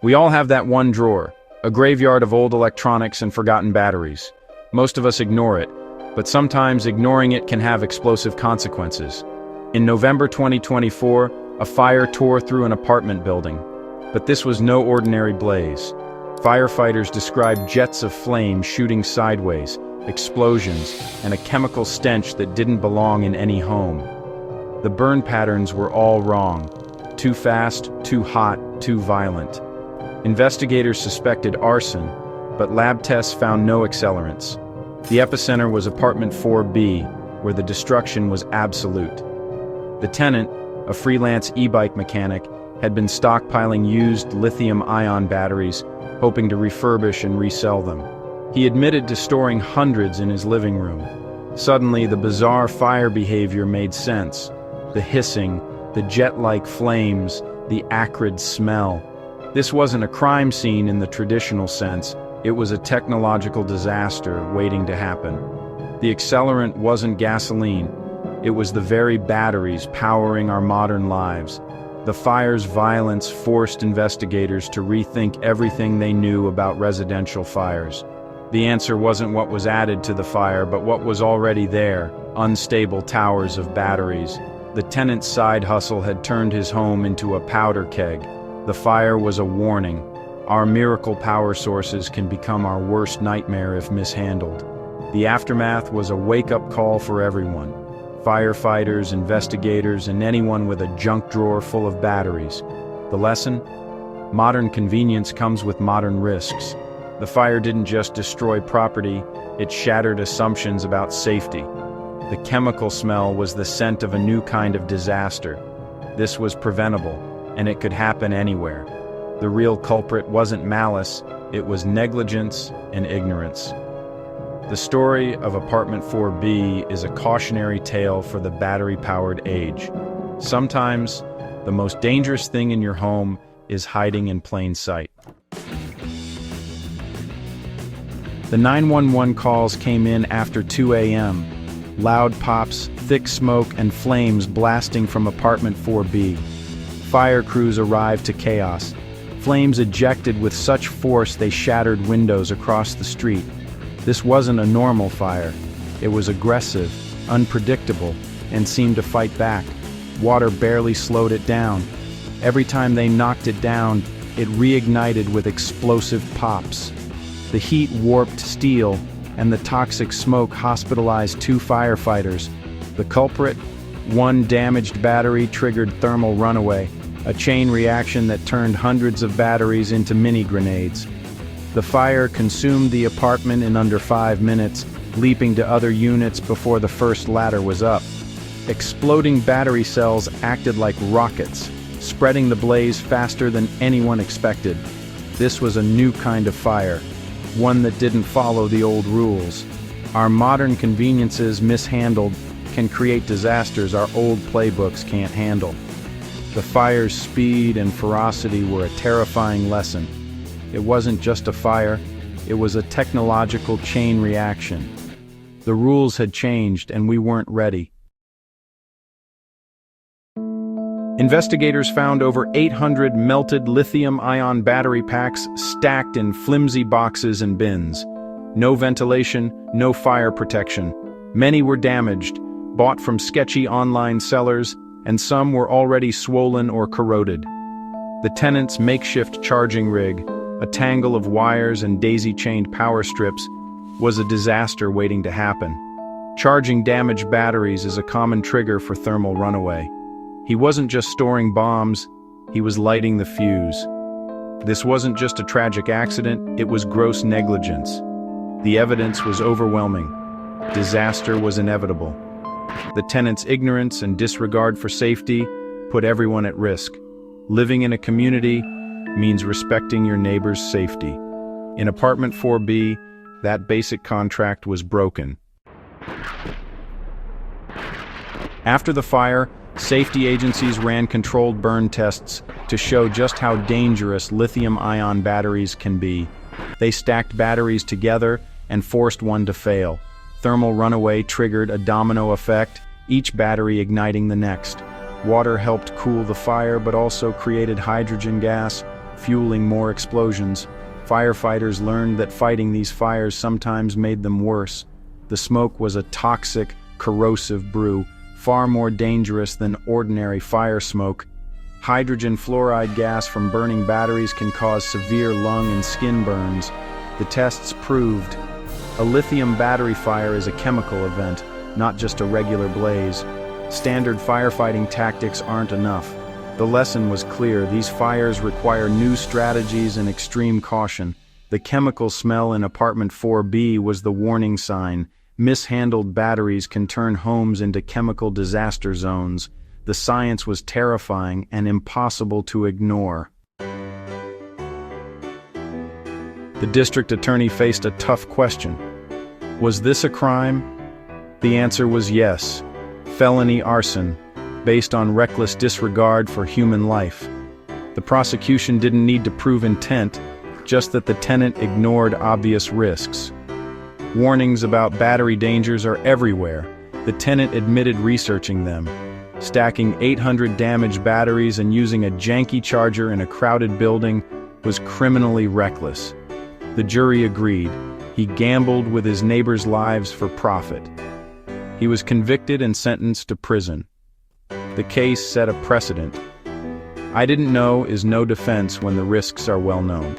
We all have that one drawer, a graveyard of old electronics and forgotten batteries. Most of us ignore it, but sometimes ignoring it can have explosive consequences. In November 2024, a fire tore through an apartment building. But this was no ordinary blaze. Firefighters described jets of flame shooting sideways, explosions, and a chemical stench that didn't belong in any home. The burn patterns were all wrong. Too fast, too hot, too violent. Investigators suspected arson, but lab tests found no accelerants. The epicenter was apartment 4B, where the destruction was absolute. The tenant, a freelance e-bike mechanic, had been stockpiling used lithium-ion batteries, hoping to refurbish and resell them. He admitted to storing hundreds in his living room. Suddenly, the bizarre fire behavior made sense. The hissing, the jet-like flames, the acrid smell. This wasn't a crime scene in the traditional sense. It was a technological disaster waiting to happen. The accelerant wasn't gasoline. It was the very batteries powering our modern lives. The fire's violence forced investigators to rethink everything they knew about residential fires. The answer wasn't what was added to the fire, but what was already there, unstable towers of batteries. The tenant's side hustle had turned his home into a powder keg. The fire was a warning. Our miracle power sources can become our worst nightmare if mishandled. The aftermath was a wake-up call for everyone. Firefighters, investigators, and anyone with a junk drawer full of batteries. The lesson? Modern convenience comes with modern risks. The fire didn't just destroy property, it shattered assumptions about safety. The chemical smell was the scent of a new kind of disaster. This was preventable, and it could happen anywhere. The real culprit wasn't malice, it was negligence and ignorance. The story of Apartment 4B is a cautionary tale for the battery-powered age. Sometimes, the most dangerous thing in your home is hiding in plain sight. The 911 calls came in after 2 a.m. Loud pops, thick smoke, and flames blasting from Apartment 4B. Fire crews arrived to chaos. Flames ejected with such force they shattered windows across the street. This wasn't a normal fire. It was aggressive, unpredictable, and seemed to fight back. Water barely slowed it down. Every time they knocked it down, it reignited with explosive pops. The heat warped steel, and the toxic smoke hospitalized 2 firefighters. The culprit? One damaged battery triggered thermal runaway, a chain reaction that turned hundreds of batteries into mini grenades. The fire consumed the apartment in under 5 minutes, leaping to other units before the first ladder was up. Exploding battery cells acted like rockets, spreading the blaze faster than anyone expected. This was a new kind of fire, one that didn't follow the old rules. Our modern conveniences mishandled can create disasters our old playbooks can't handle. The fire's speed and ferocity were a terrifying lesson. It wasn't just a fire, it was a technological chain reaction. The rules had changed and we weren't ready. Investigators found over 800 melted lithium-ion battery packs stacked in flimsy boxes and bins. No ventilation, no fire protection. Many were damaged, bought from sketchy online sellers, and some were already swollen or corroded. The tenant's makeshift charging rig, a tangle of wires and daisy-chained power strips, was a disaster waiting to happen. Charging damaged batteries is a common trigger for thermal runaway. He wasn't just storing bombs, he was lighting the fuse. This wasn't just a tragic accident, it was gross negligence. The evidence was overwhelming. Disaster was inevitable. The tenant's ignorance and disregard for safety put everyone at risk. Living in a community means respecting your neighbor's safety. In Apartment 4B, that basic contract was broken. After the fire, safety agencies ran controlled burn tests to show just how dangerous lithium-ion batteries can be. They stacked batteries together and forced one to fail. Thermal runaway triggered a domino effect, each battery igniting the next. Water helped cool the fire but also created hydrogen gas. fueling more explosions. Firefighters learned that fighting these fires sometimes made them worse. The smoke was a toxic, corrosive brew, far more dangerous than ordinary fire smoke. Hydrogen fluoride gas from burning batteries can cause severe lung and skin burns. The tests proved a lithium battery fire is a chemical event, not just a regular blaze. Standard firefighting tactics aren't enough. The lesson was clear: these fires require new strategies and extreme caution. The chemical smell in apartment 4B was the warning sign. Mishandled batteries can turn homes into chemical disaster zones. The science was terrifying and impossible to ignore. The district attorney faced a tough question. Was this a crime? The answer was yes. Felony arson, based on reckless disregard for human life. The prosecution didn't need to prove intent, just that the tenant ignored obvious risks. Warnings about battery dangers are everywhere. The tenant admitted researching them. Stacking 800 damaged batteries and using a janky charger in a crowded building was criminally reckless. The jury agreed. He gambled with his neighbors' lives for profit. He was convicted and sentenced to prison. The case set a precedent. I didn't know is no defense when the risks are well known.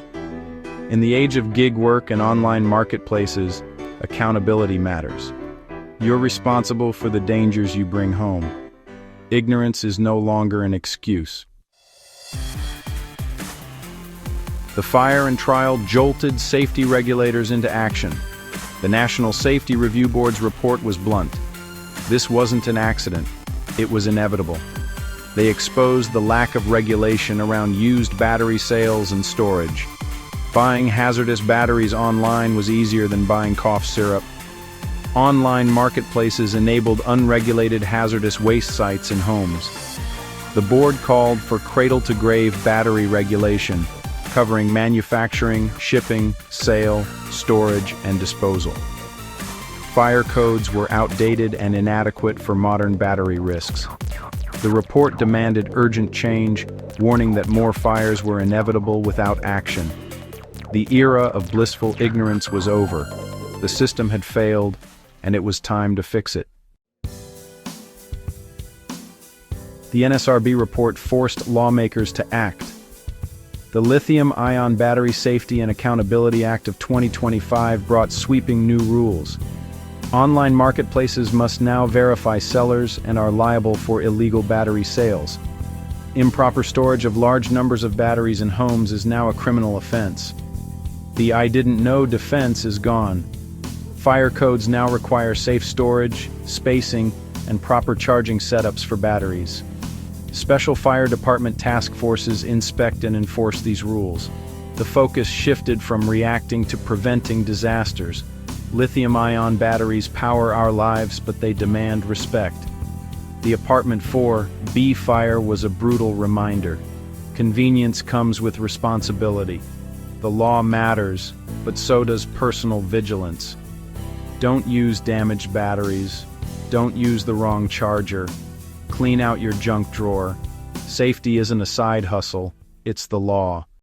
In the age of gig work and online marketplaces, accountability matters. You're responsible for the dangers you bring home. Ignorance is no longer an excuse. The fire and trial jolted safety regulators into action. The National Safety Review Board's report was blunt. This wasn't an accident. It was inevitable. They exposed the lack of regulation around used battery sales and storage. Buying hazardous batteries online was easier than buying cough syrup. Online marketplaces enabled unregulated hazardous waste sites in homes. The board called for cradle-to-grave battery regulation, covering manufacturing, shipping, sale, storage, and disposal. Fire codes were outdated and inadequate for modern battery risks. The report demanded urgent change, warning that more fires were inevitable without action. The era of blissful ignorance was over. The system had failed, and it was time to fix it. The NSRB report forced lawmakers to act. The Lithium-ion Battery Safety and Accountability Act of 2025 brought sweeping new rules. Online marketplaces must now verify sellers and are liable for illegal battery sales. Improper storage of large numbers of batteries in homes is now a criminal offense. The "I didn't know" defense is gone. Fire codes now require safe storage, spacing, and proper charging setups for batteries. Special fire department task forces inspect and enforce these rules. The focus shifted from reacting to preventing disasters. Lithium-ion batteries power our lives, but they demand respect. The apartment 4B fire was a brutal reminder. Convenience comes with responsibility. The law matters, but so does personal vigilance. Don't use damaged batteries. Don't use the wrong charger. Clean out your junk drawer. Safety isn't a side hustle, it's the law.